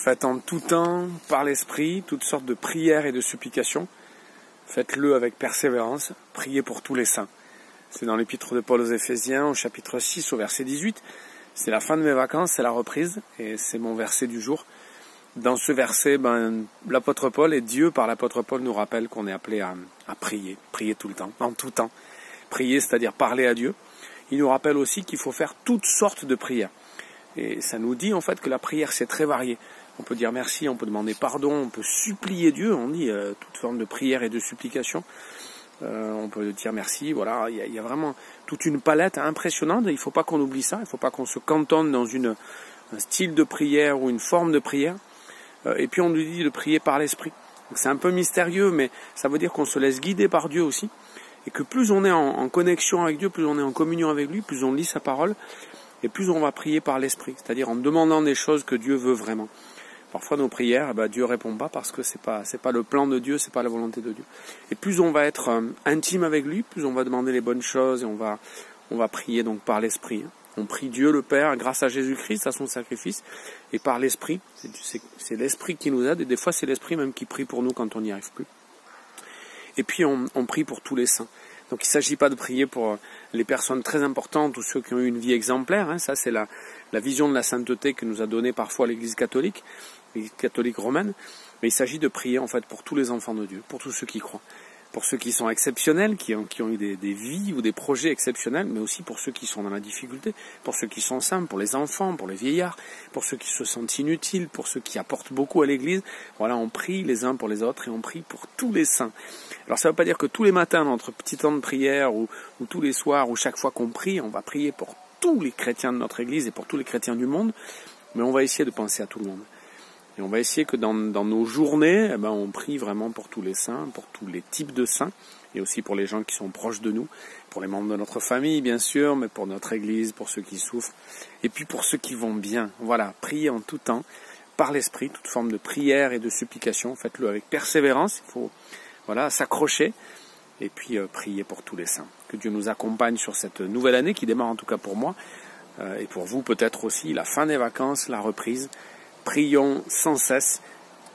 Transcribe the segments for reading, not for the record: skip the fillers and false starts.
Faites en tout temps, par l'Esprit, toutes sortes de prières et de supplications. Faites-le avec persévérance. Priez pour tous les saints. C'est dans l'épître de Paul aux Éphésiens, au chapitre 6, au verset 18. C'est la fin de mes vacances, c'est la reprise, et c'est mon verset du jour. Dans ce verset, l'apôtre Paul et Dieu, par l'apôtre Paul, nous rappelle qu'on est appelé à prier. Prier tout le temps, en tout temps. Prier, c'est-à-dire parler à Dieu. Il nous rappelle aussi qu'il faut faire toutes sortes de prières. Et ça nous dit en fait que la prière, c'est très varié. On peut dire merci, on peut demander pardon, on peut supplier Dieu, on dit toute forme de prière et de supplication. On peut dire merci, voilà, il y a vraiment toute une palette impressionnante, il ne faut pas qu'on oublie ça, il ne faut pas qu'on se cantonne dans un style de prière ou une forme de prière. Et puis on nous dit de prier par l'Esprit. C'est un peu mystérieux, mais ça veut dire qu'on se laisse guider par Dieu aussi, et que plus on est en connexion avec Dieu, plus on est en communion avec lui, plus on lit sa parole, et plus on va prier par l'Esprit, c'est-à-dire en demandant des choses que Dieu veut vraiment. Parfois nos prières, Dieu répond pas parce que c'est pas le plan de Dieu, c'est pas la volonté de Dieu. Et plus on va être intime avec lui, plus on va demander les bonnes choses et on va prier donc par l'Esprit. On prie Dieu le Père grâce à Jésus-Christ, à son sacrifice, et par l'Esprit. C'est l'Esprit qui nous aide, et des fois c'est l'Esprit même qui prie pour nous quand on n'y arrive plus. Et puis on prie pour tous les saints. Donc il ne s'agit pas de prier pour les personnes très importantes ou ceux qui ont eu une vie exemplaire. Ça c'est la vision de la sainteté que nous a donnée parfois l'Église catholique romaine. Mais il s'agit de prier en fait pour tous les enfants de Dieu, pour tous ceux qui croient. Pour ceux qui sont exceptionnels, qui ont eu des vies ou des projets exceptionnels, mais aussi pour ceux qui sont dans la difficulté, pour ceux qui sont simples, pour les enfants, pour les vieillards, pour ceux qui se sentent inutiles, pour ceux qui apportent beaucoup à l'Église. Voilà, on prie les uns pour les autres et on prie pour tous les saints. Alors ça ne veut pas dire que tous les matins, dans notre petit temps de prière, ou tous les soirs, ou chaque fois qu'on prie, on va prier pour tous les chrétiens de notre Église et pour tous les chrétiens du monde, mais on va essayer de penser à tout le monde. Et on va essayer que dans nos journées, on prie vraiment pour tous les saints, pour tous les types de saints, et aussi pour les gens qui sont proches de nous, pour les membres de notre famille, bien sûr, mais pour notre Église, pour ceux qui souffrent, et puis pour ceux qui vont bien. Voilà, priez en tout temps, par l'Esprit, toute forme de prière et de supplication. Faites-le avec persévérance, il faut s'accrocher, et puis prier pour tous les saints. Que Dieu nous accompagne sur cette nouvelle année, qui démarre en tout cas pour moi, et pour vous peut-être aussi, la fin des vacances, la reprise. Prions sans cesse,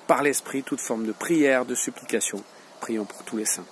par l'Esprit, toute forme de prière, de supplication. Prions pour tous les saints.